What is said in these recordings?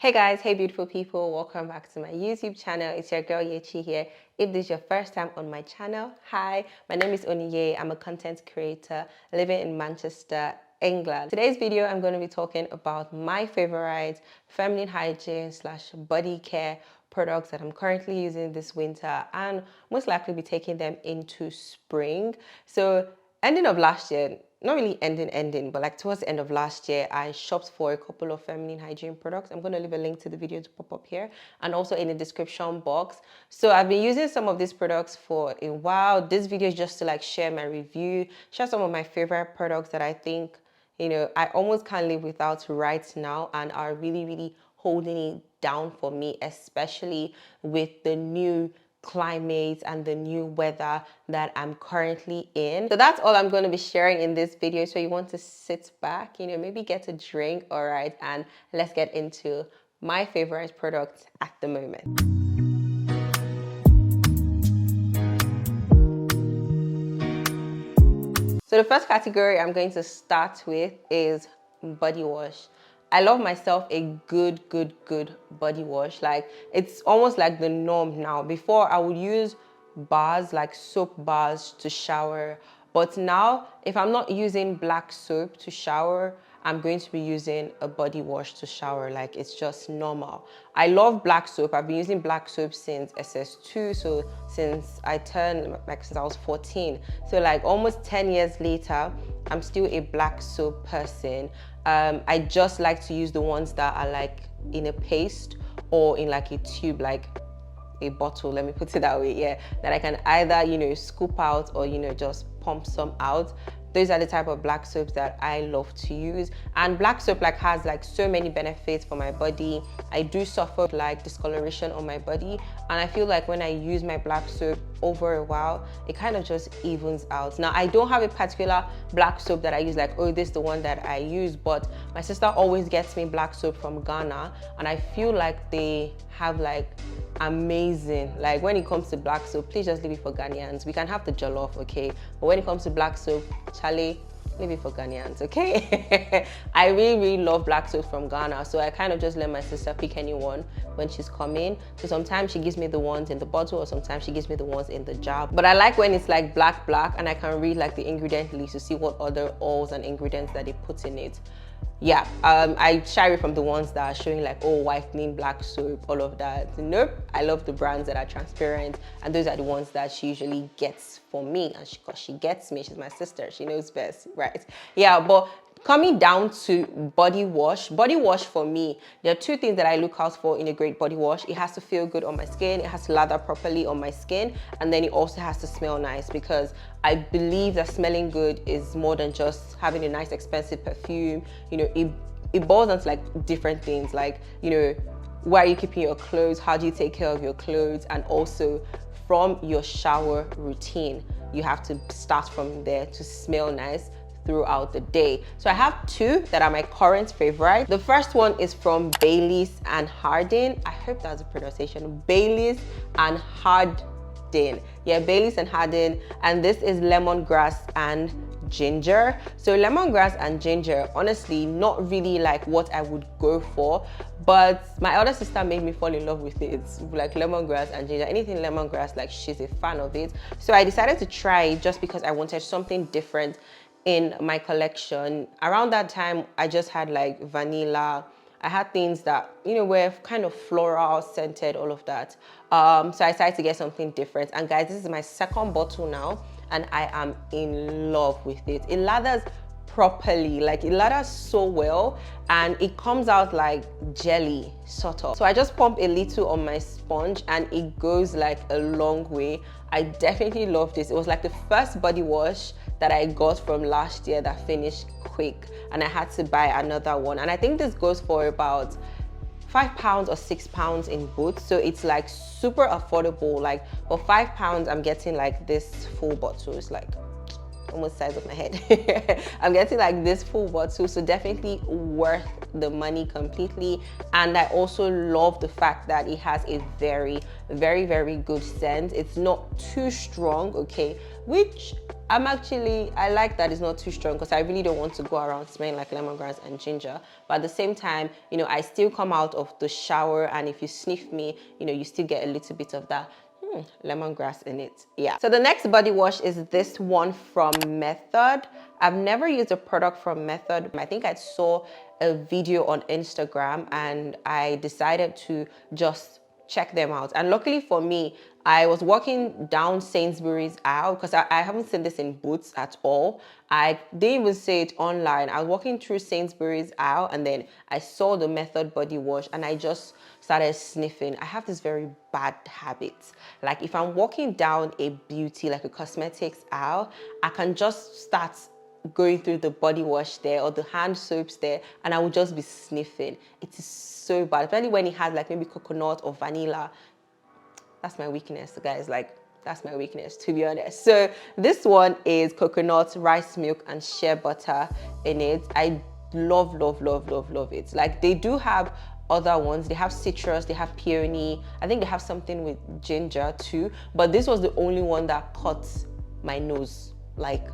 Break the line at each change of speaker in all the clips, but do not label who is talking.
Hey guys, hey beautiful people, welcome back to my YouTube channel. It's your girl Yechi here. If this is your first time on my channel, hi, my name is Oniye. I'm a content creator living in Manchester, England. Today's video, I'm going to be talking about my favorite feminine hygiene / body care products that I'm currently using this winter and most likely be taking them into spring. So ending of last year, not really ending, but like towards the end of last year, I shopped for a couple of feminine hygiene products. I'm going to leave a link to the video to pop up here and also in the description box. So I've been using some of these products for a while. This video is just to like share my review, share some of my favorite products that I think, I almost can't live without right now and are really holding it down for me, especially with the new climate and the new weather that I'm currently in. So that's all I'm going to be sharing in this video. So you want to sit back, maybe get a drink, all right, and let's get into my favorite products at the moment. So the first category I'm going to start with is body wash. I love myself a good body wash. Like, it's almost like the norm now. Before, I would use bars, like soap bars to shower. But now, if I'm not using black soap to shower, I'm going to be using a body wash to shower. Like, it's just normal. I love black soap. I've been using black soap since SS2. So since I was 14. So like almost 10 years later, I'm still a black soap person. I just like to use the ones that are like in a paste or in like a tube, like a bottle, let me put it that way, yeah, that I can either, scoop out or, just pump some out. Those are the type of black soaps that I love to use. And black soap has so many benefits for my body. I do suffer like discoloration on my body. And I feel like when I use my black soap over a while, it kind of just evens out. Now, I don't have a particular black soap that I use, like, oh, this is the one that I use, but my sister always gets me black soap from Ghana. And I feel like they have amazing, like when it comes to black soap, please just leave it for Ghanaians. We can have the jollof, okay? But when it comes to black soap, Charlie, leave it for Ghanaians, okay? I really love black soap from Ghana, so I kind of just let my sister pick any one when she's coming. So sometimes she gives me the ones in the bottle, or sometimes she gives me the ones in the jar. But I like when it's like black, and I can read like the ingredient list to see what other oils and ingredients that they put in it. Yeah, I shy away from the ones that are showing like, oh, whitening black soap, all of that. Nope, I love the brands that are transparent, and those are the ones that she usually gets for me. And because she gets me, she's my sister, she knows best, right? Yeah, but coming down to body wash for me, there are two things that I look out for in a great body wash. It has to feel good on my skin, it has to lather properly on my skin, and then it also has to smell nice, because I believe that smelling good is more than just having a nice expensive perfume. It boils down to like different things, like, where are you keeping your clothes, how do you take care of your clothes, and also from your shower routine. You have to start from there to smell nice throughout the day. So I have two that are my current favorite. The first one is from Baileys and Hardin. I hope that's the pronunciation. Baileys and Hardin. Yeah, Baileys and Hardin. And this is lemongrass and ginger. So lemongrass and ginger, honestly, not really like what I would go for, but my older sister made me fall in love with it. It's like lemongrass and ginger, anything lemongrass, like she's a fan of it. So I decided to try it just because I wanted something different in my collection. Around that time, I just had like vanilla. I had things that, were kind of floral, scented, all of that. So I decided to get something different. And guys, this is my second bottle now, and I am in love with it. It lathers properly, like it lathers so well, and it comes out like jelly, sort of. So I just pump a little on my sponge and it goes like a long way. I definitely love this. It was like the first body wash that I got from last year that finished quick, and I had to buy another one. And I think this goes for about £5 or £6 in both, so it's like super affordable. Like for £5 I'm getting like this full bottle. It's like almost the size of my head. I'm getting like this full bottle, so definitely worth the money completely. And I also love the fact that it has a very good scent. It's not too strong, okay, which I like that it's not too strong because I really don't want to go around smelling like lemongrass and ginger. But at the same time, you know, I still come out of the shower, and if you sniff me, you know, you still get a little bit of that lemongrass in it. Yeah. So the next body wash is this one from Method. I've never used a product from Method. I think I saw a video on Instagram and I decided to just check them out. And luckily for me, I was walking down Sainsbury's aisle because I haven't seen this in Boots at all. I didn't even see it online. I was walking through Sainsbury's aisle and then I saw the Method body wash and I just started sniffing. I have this very bad habit. Like if I'm walking down a beauty, like a cosmetics aisle, I can just start going through the body wash there or the hand soaps there and I will just be sniffing. It is so bad, especially when it has like maybe coconut or vanilla. That's my weakness, guys. Like, that's my weakness, to be honest. So this one is coconut, rice milk, and shea butter in it. I love, love, love, love, love it. Like, they do have other ones. They have citrus, they have peony. I think they have something with ginger too. But this was the only one that caught my nose. Like,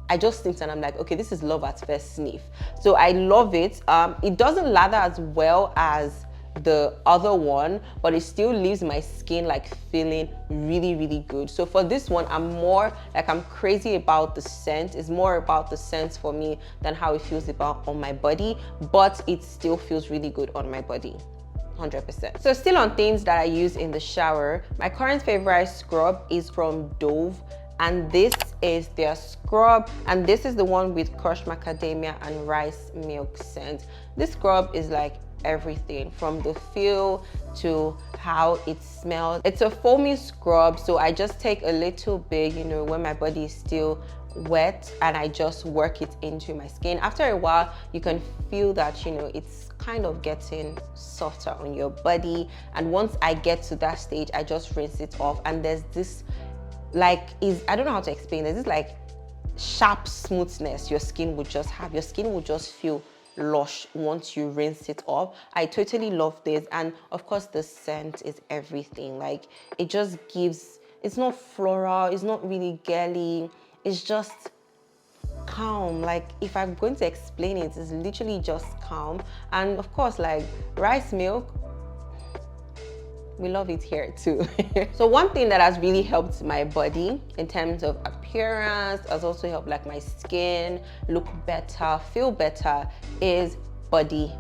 I just sniffed and I'm like, okay, this is love at first sniff. So I love it. It doesn't lather as well as the other one, but it still leaves my skin like feeling really, really good. So for this one, I'm crazy about the scent. It's more about the scent for me than how it feels about on my body, but it still feels really good on my body. 100%. So still on things that I use in the shower, my current favorite scrub is from Dove, and this is their scrub, and this is the one with crushed macadamia and rice milk scent. This scrub is like everything from the feel to how it smells. It's a foamy scrub, so I just take a little bit, you know, when my body is still wet, and I just work it into my skin. After a while, you can feel that, you know, it's kind of getting softer on your body, and once I get to that stage, I just rinse it off, and there's this I don't know how to explain this like sharp smoothness your skin would just have. Your skin will just feel lush once you rinse it off. I totally love this, and of course the scent is everything. Like, it just gives, it's not floral, it's not really girly, it's just calm. Like, if I'm going to explain it, it's literally just calm. And of course, like rice milk, we love it here too. So one thing that has really helped my body in terms of appearance, has also helped like my skin look better, feel better, is body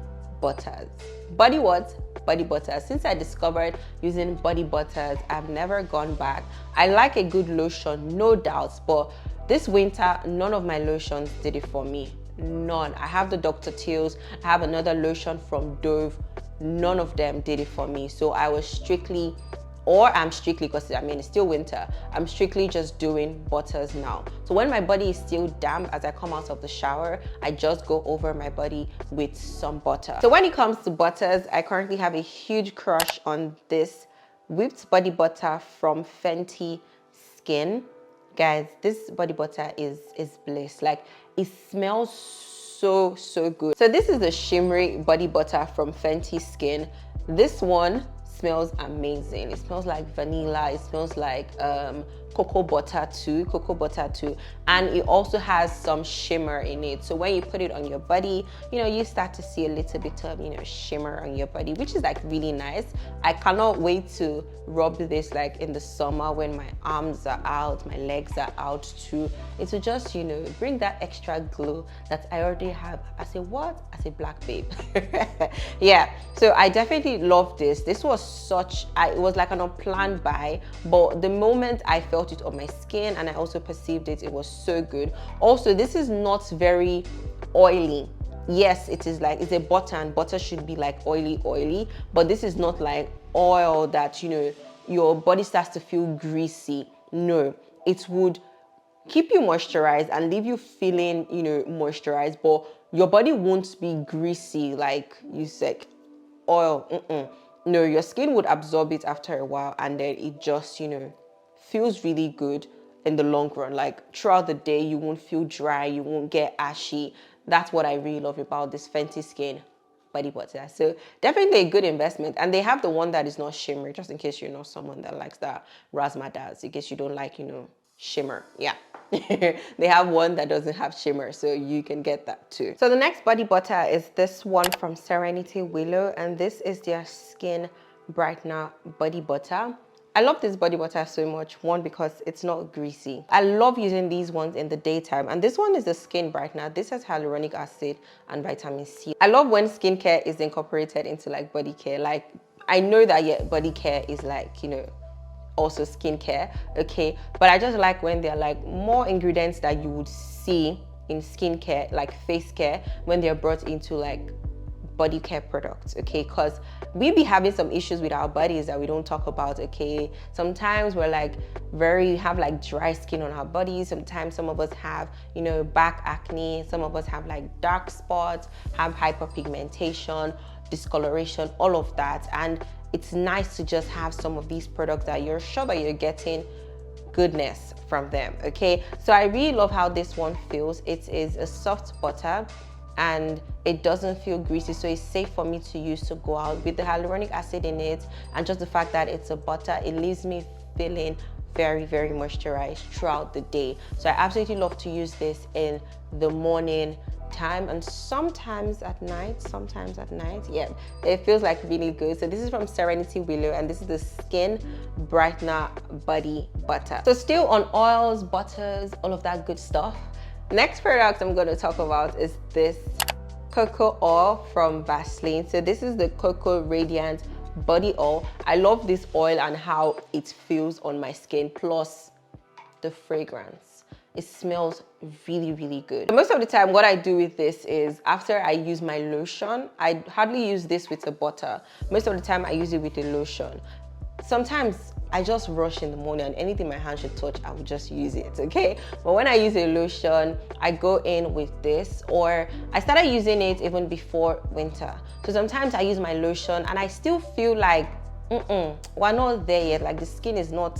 butters. Body what? Body butters. Since I discovered using body butters, I've never gone back. I like a good lotion, no doubts, but this winter, none of my lotions did it for me. None. I have the Dr. Teal's, I have another lotion from Dove. None of them did it for me. So I was strictly, or I'm strictly, because I mean, it's still winter, I'm strictly just doing butters now. So when my body is still damp, as I come out of the shower, I just go over my body with some butter. So when it comes to butters, I currently have a huge crush on this whipped body butter from Fenty Skin. Guys, this body butter is bliss. Like, it smells so good. So this is the shimmery body butter from Fenty Skin. This one smells amazing. It smells like vanilla, it smells like cocoa butter too, and it also has some shimmer in it. So when you put it on your body, you know, you start to see a little bit of, you know, shimmer on your body, which is like really nice. I cannot wait to rub this like in the summer when my arms are out, my legs are out too. It will just, you know, bring that extra glow that I already have as a what? As a black babe. Yeah, so I definitely love this. This was it was like an unplanned buy, but the moment I felt it on my skin and I also perceived it, it was so good. Also, this is not very oily. Yes, it is like, it's a butter, and butter should be like oily, but this is not like oil that, you know, your body starts to feel greasy. No, it would keep you moisturized and leave you feeling, you know, moisturized, but your body won't be greasy like you said oil. No, your skin would absorb it after a while, and then it just, you know, feels really good in the long run. Like, throughout the day, you won't feel dry, you won't get ashy. That's what I really love about this Fenty Skin body butter. So definitely a good investment. And they have the one that is not shimmery, just in case you're not someone that likes that razzmatazz, in case you don't like, you know, shimmer. Yeah. They have one that doesn't have shimmer, so you can get that too. So the next body butter is this one from Serenity Willow, and this is their skin brightener body butter. I love this body butter so much. One, because it's not greasy. I love using these ones in the daytime, and this one is a skin brightener. This has hyaluronic acid and vitamin C. I love when skincare is incorporated into like body care. Like, I know that, yeah, body care is like, you know, also skincare, okay, but I just like when there are like more ingredients that you would see in skincare, like face care, when they're brought into like body care products, okay, because we be having some issues with our bodies that we don't talk about, okay. Sometimes we're like have like dry skin on our bodies. Sometimes some of us have, you know, back acne. Some of us have like dark spots, have hyperpigmentation, discoloration, all of that. And it's nice to just have some of these products that you're sure that you're getting goodness from them, okay. So I really love how this one feels. It is a soft butter and it doesn't feel greasy, so it's safe for me to use to go out. With the hyaluronic acid in it and just the fact that it's a butter, it leaves me feeling very, very moisturized throughout the day. So I absolutely love to use this in the morning time and sometimes at night. Yeah, it feels like really good. So this is from Serenity Willow, and this is the skin brightener body butter. So still on oils, butters, all of that good stuff. Next product I'm going to talk about is this cocoa oil from Vaseline. So this is the Cocoa Radiant Body Oil. I love this oil and how it feels on my skin, plus the fragrance. It smells really, really good. Most of the time, what I do with this is after I use my lotion, I hardly use this with a butter. Most of the time, I use it with a lotion. Sometimes I just rush in the morning and anything my hand should touch, I would just use it, okay? But when I use a lotion, I go in with this, or I started using it even before winter. So sometimes I use my lotion and I still feel like, we're not there yet. Like the skin is not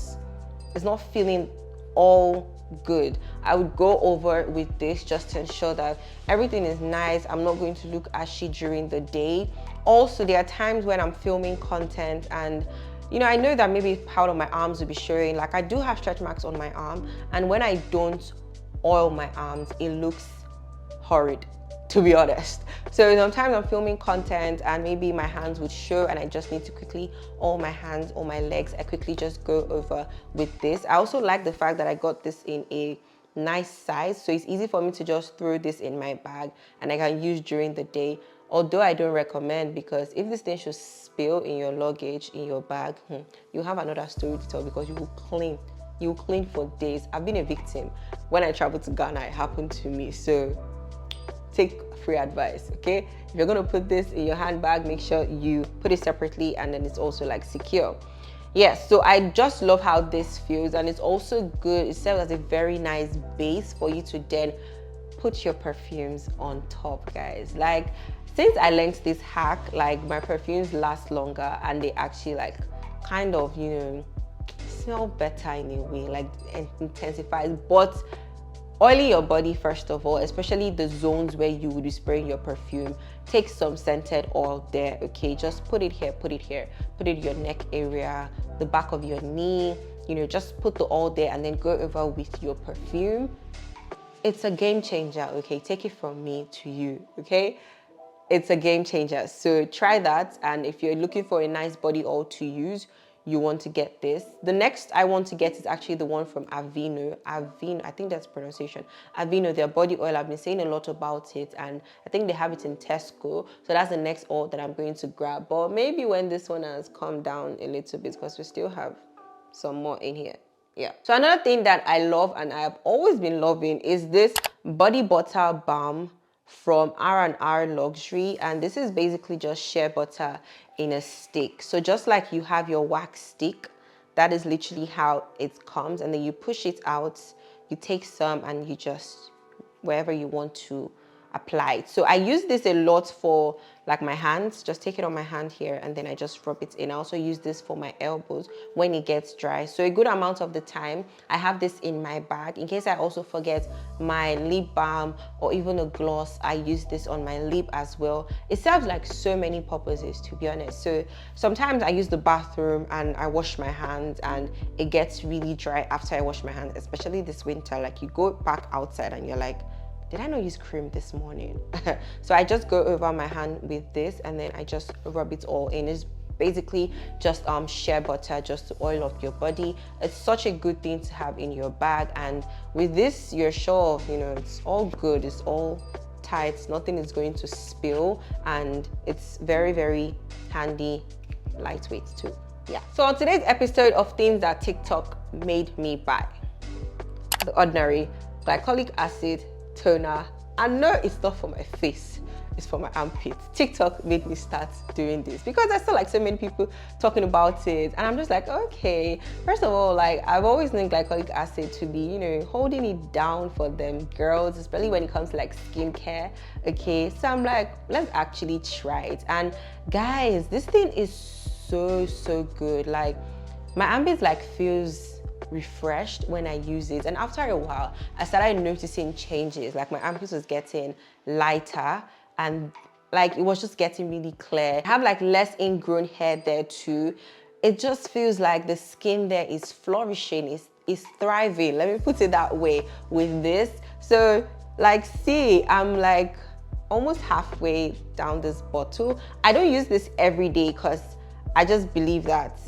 feeling all good. I would go over with this just to ensure that everything is nice. I'm not going to look ashy during the day. Also, there are times when I'm filming content and you know, I know that maybe part of my arms will be showing. Like I do have stretch marks on my arm, and when I don't oil my arms, it looks horrid, to be honest. So sometimes I'm filming content and maybe my hands would show and I just need to quickly oil my hands or my legs. I quickly just go over with this. I also like the fact that I got this in a nice size, so it's easy for me to just throw this in my bag and I can use during the day. Although I don't recommend, because if this thing should spill in your luggage, in your bag, you have another story to tell, because you will clean for days. I've been a victim. When I traveled to Ghana, it happened to me. So take free advice, okay? If you're gonna put this in your handbag, make sure you put it separately and then it's also like secure. Yes, so I just love how this feels, and it's also good. It serves as a very nice base for you to then put your perfumes on top, guys. Like, since I learned this hack, like my perfumes last longer and they actually like kind of, you know, smell better in a way, like intensifies. But oiling your body first of all, especially the zones where you would be spraying your perfume, take some scented oil there, okay? Just put it here, put it here, put it in your neck area, the back of your knee, you know, just put the oil there and then go over with your perfume. It's a game changer, okay? Take it from me to you, okay? It's a game changer. So try that. And if you're looking for a nice body oil to use, you want to get this. The next I want to get is actually the one from Aveeno. Aveeno, I think that's pronunciation. Aveeno, their body oil. I've been saying a lot about it, and I think they have it in Tesco. So that's the next oil that I'm going to grab. But maybe when this one has calmed down a little bit, because we still have some more in here. Yeah. So another thing that I love and I have always been loving is this body butter balm from R&R Luxury, and this is basically just shea butter in a stick. So just like you have your wax stick, that is literally how it comes, and then you push it out, you take some and you just wherever you want to applied. So I use this a lot for like my hands. Just take it on my hand here and then I just rub it in. I also use this for my elbows when it gets dry. So a good amount of the time I have this in my bag in case I also forget my lip balm or even a gloss. I use this on my lip as well. It serves like so many purposes, to be honest. So sometimes I use the bathroom and I wash my hands and it gets really dry after I wash my hands, especially this winter. Like you go back outside and you're like, did I not use cream this morning? So I just go over my hand with this and then I just rub it all in. It's basically just shea butter, just to oil up your body. It's such a good thing to have in your bag, and with this you're sure, you know, it's all good, it's all tight, nothing is going to spill, and it's very, very handy, lightweight too. Yeah. So on today's episode of things that TikTok made me buy, the ordinary glycolic acid toner. I know it's not for my face, it's for my armpits. TikTok made me start doing this because I saw like so many people talking about it, and I'm just like, okay, first of all, like I've always known glycolic acid to be, you know, holding it down for them girls, especially when it comes to like skincare. Okay, so I'm like, let's actually try it. And guys, this thing is so good. Like my armpits like feels refreshed when I use it, and after a while I started noticing changes. Like my armpits was getting lighter and like it was just getting really clear. I have like less ingrown hair there too. It just feels like the skin there is flourishing, is thriving, let me put it that way, with this. So like, see, I'm like almost halfway down this bottle. I don't use this every day because I just believe that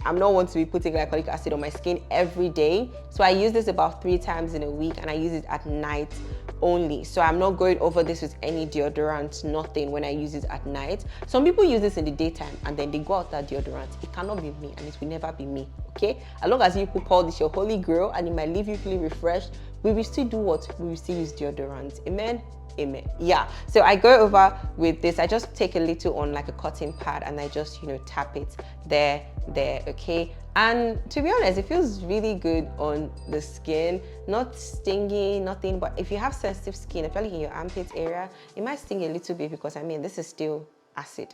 I'm not one to be putting glycolic acid on my skin every day. So I use this about 3 times in a week, and I use it at night only. So I'm not going over this with any deodorant, nothing, when I use it at night. Some people use this in the daytime and then they go out that deodorant. It cannot be me, and it will never be me, okay? As long as you people call this your holy grail and it might leave you feeling refreshed, we will still do what? We will still use deodorant. Amen? Amen. Yeah, so I go over with this. I just take a little on like a cotton pad and I just, you know, tap it there, okay? And to be honest, it feels really good on the skin, not stingy, nothing. But if you have sensitive skin, especially in your armpit area, it might sting a little bit because I mean, this is still acid,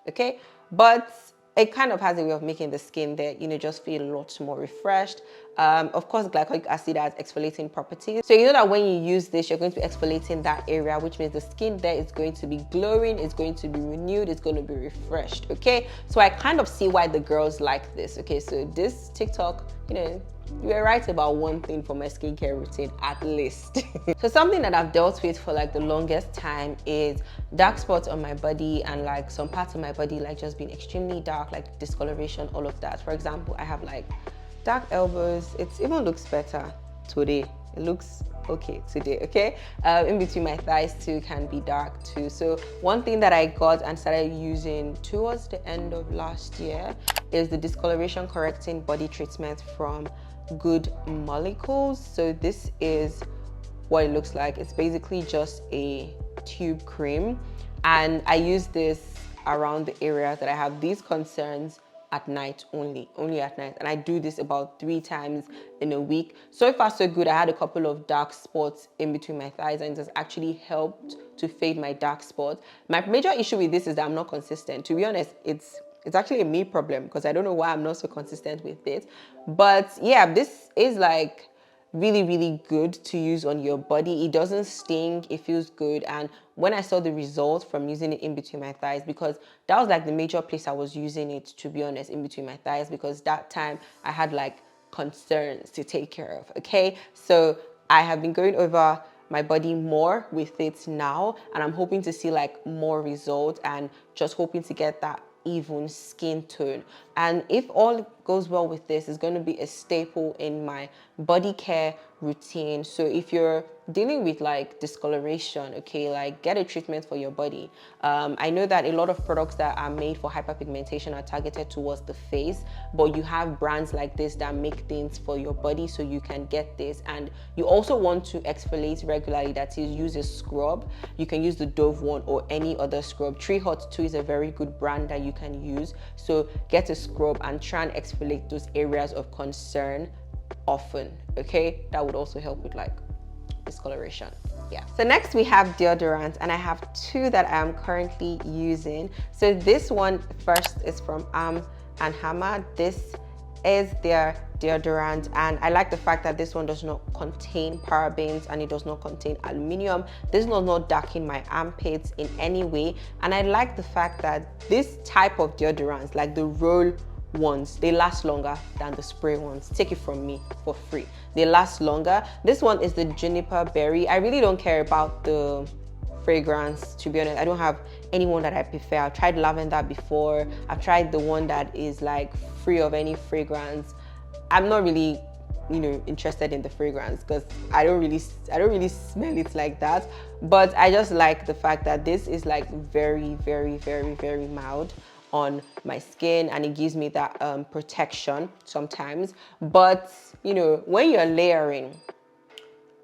okay? But it kind of has a way of making the skin there, you know, just feel a lot more refreshed. Of course, glycolic acid has exfoliating properties. So you know that when you use this, you're going to be exfoliating that area, which means the skin there is going to be glowing, it's going to be renewed, it's going to be refreshed, okay? So I kind of see why the girls like this, okay? So this TikTok, you know, you were right about one thing for my skincare routine, at least. So something that I've dealt with for like the longest time is dark spots on my body, and like some parts of my body like just being extremely dark, like discoloration, all of that. For example, I have like dark elbows. It even looks better today. It looks okay today, okay? In between my thighs too can be dark too. So one thing that I got and started using towards the end of last year is the discoloration correcting body treatment from Good Molecules. So this is what it looks like. It's basically just a tube cream, and I use this around the areas that I have these concerns at night only at night, and I do this about 3 times in a week. So far so good. I had a couple of dark spots in between my thighs, and it has actually helped to fade my dark spots. My major issue with this is that I'm not consistent. To be honest, it's actually a me problem because I don't know why I'm not so consistent with it. But yeah, this is like really good to use on your body. It doesn't sting, it feels good. And when I saw the result from using it in between my thighs, because that was like the major place I was using it, to be honest, in between my thighs, because that time I had like concerns to take care of, okay? So I have been going over my body more with it now, and I'm hoping to see like more results, and just hoping to get that even skin tone. And if all goes well with this, it's going to be a staple in my body care routine. So if you're dealing with like discoloration, okay, like get a treatment for your body. I know that a lot of products that are made for hyperpigmentation are targeted towards the face, but you have brands like this that make things for your body, so you can get this. And you also want to exfoliate regularly, that is, use a scrub. You can use the Dove one or any other scrub. Tree Hot too is a very good brand that you can use. So get a scrub and try and exfoliate those areas of concern often, okay? That would also help with like discoloration. yeah. So next we have deodorant, and I have two that I am currently using. So this one first is from and Hammer. This is their deodorant, and I like the fact that this one does not contain parabens and it does not contain aluminum. This does not darken my armpits in any way, and I like the fact that this type of deodorants, like the roll ones, they last longer than the spray ones. Take it from me for free, they last longer. This one is the juniper berry. I really don't care about the fragrance, to be honest. I don't have anyone that I prefer. I've tried lavender before. I've tried the one that is like free of any fragrance. I'm not really, you know, interested in the fragrance because I don't really smell it like that. But I just like the fact that this is like very, very, very, very mild on my skin, and it gives me that protection sometimes. But you know, when you're layering,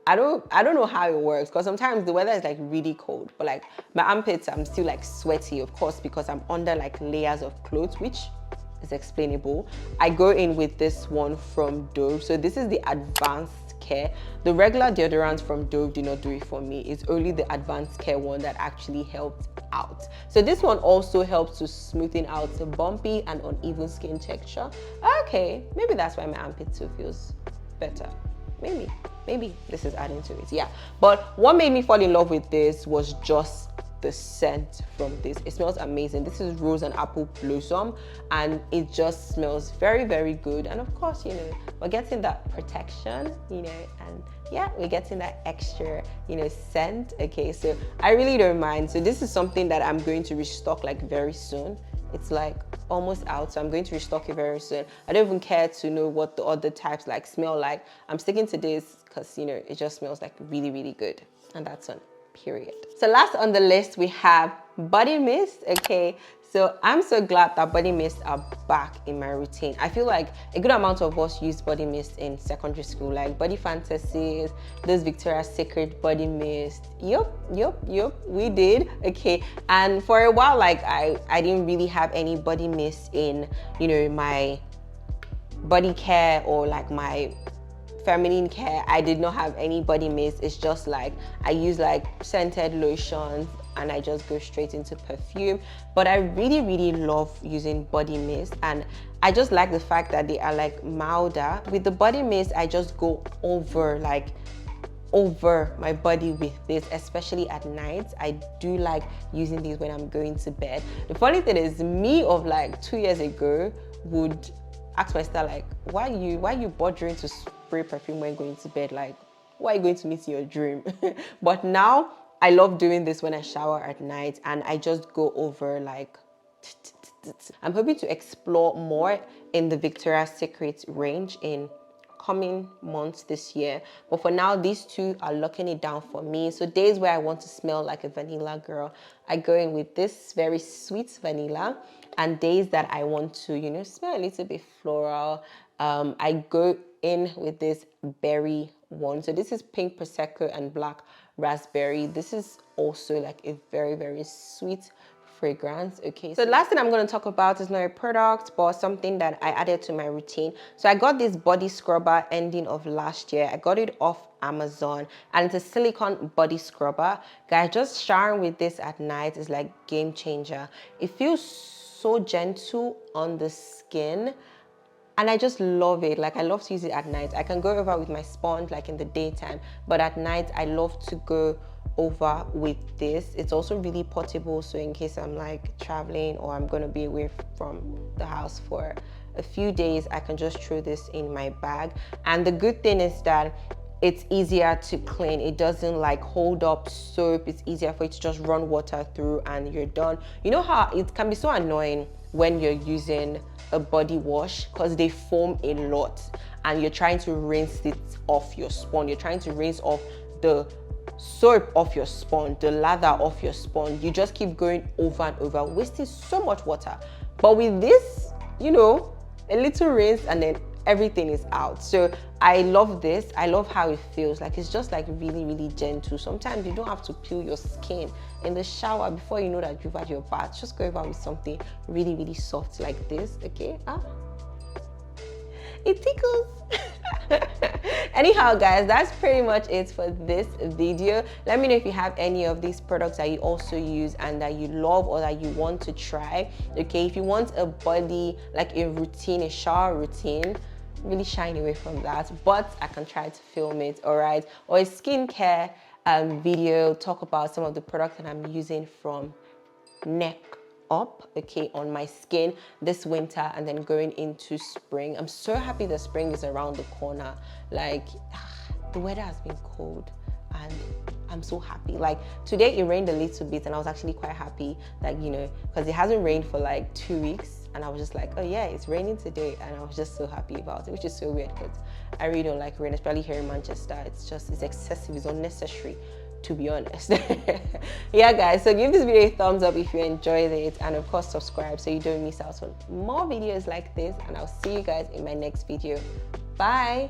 I don't know how it works, because sometimes the weather is like really cold, but like my armpits, I'm still like sweaty, of course, because I'm under like layers of clothes, which is explainable. I go in with this one from Dove. So this is the advanced care. The regular deodorant from Dove did not do it for me. It's only the advanced care one that actually helped out. So this one also helps to smoothen out the bumpy and uneven skin texture. Okay, maybe that's why my armpit too feels better. Maybe this is adding to it. Yeah, but what made me fall in love with this was just the scent from this. It smells amazing. This is rose and apple blossom, and it just smells very, very good. And of course, you know, we're getting that protection, you know, and yeah, we're getting that extra, you know, scent. Okay, so I really don't mind. So this is something that I'm going to restock like very soon. It's like almost out, so I'm going to restock it very soon. I don't even care to know what the other types like smell like. I'm sticking to this because, you know, it just smells like really, really good. And that's on period. So last on the list, we have body mist. Okay, so I'm so glad that body mists are back in my routine. I feel like a good amount of us used body mist in secondary school, like Body Fantasies, those Victoria's Secret body mist. Yup, we did. Okay, and for a while, like I didn't really have any body mist in, you know, my body care or like my feminine care. I did not have any body mist. It's just like I use like scented lotions and I just go straight into perfume. But I really, really love using body mist, and I just like the fact that they are like milder. With the body mist, I just go over my body with this, especially at night. I do like using these when I'm going to bed. The funny thing is, me of like 2 years ago would ask my sister like, why you bothering to spray perfume when going to bed? Like, why are you going to meet in your dream? But now I love doing this when I shower at night, and I just go over like. I'm hoping to explore more in the Victoria's Secret range in coming months this year, but for now these two are locking it down for me. So days where I want to smell like a vanilla girl, I go in with this very sweet vanilla, and days that I want to, you know, smell a little bit floral, I go in with this berry one. So this is pink prosecco and black raspberry. This is also like a very, very sweet fragrance. Okay, so the last thing I'm going to talk about is not a product, but something that I added to my routine. So I got this body scrubber ending of last year. I got it off Amazon, and it's a silicone body scrubber. Guys, just showering with this at night is like game changer. It feels so gentle on the skin, and I just love it. Like, I love to use it at night. I can go over with my sponge like in the daytime, but at night I love to go over with this. It's also really portable, so in case I'm like traveling or I'm gonna be away from the house for a few days, I can just throw this in my bag. And the good thing is that it's easier to clean. It doesn't like hold up soap. It's easier for you to just run water through and you're done. You know how it can be so annoying when you're using a body wash because they foam a lot and you're trying to rinse it off your sponge. You're trying to rinse off the soap off your sponge, the lather off your sponge. You just keep going over and over, wasting so much water. But with this, you know, a little rinse and then everything is out. So I love this. I love how it feels. Like, it's just like really, really gentle. Sometimes you don't have to peel your skin in the shower before you know that you've had your bath. Just go over with something really, really soft like this. Okay, it tickles. Anyhow, guys, that's pretty much it for this video. Let me know if you have any of these products that you also use and that you love or that you want to try. Okay, if you want a body, like a routine, a shower routine, really shying away from that, but I can try to film it, all right? Or a skincare video, talk about some of the products that I'm using from neck up, okay, on my skin this winter and then going into spring. I'm so happy the spring is around the corner. Like, the weather has been cold and I'm so happy. Like today it rained a little bit and I was actually quite happy that, you know, because it hasn't rained for like 2 weeks and I was just like, oh yeah, it's raining today, and I was just so happy about it, which is so weird because I really don't like rain, especially here in Manchester. It's excessive, it's unnecessary, to be honest. Yeah, guys, so give this video a thumbs up if you enjoyed it, and of course subscribe so you don't miss out on more videos like this, and I'll see you guys in my next video. Bye.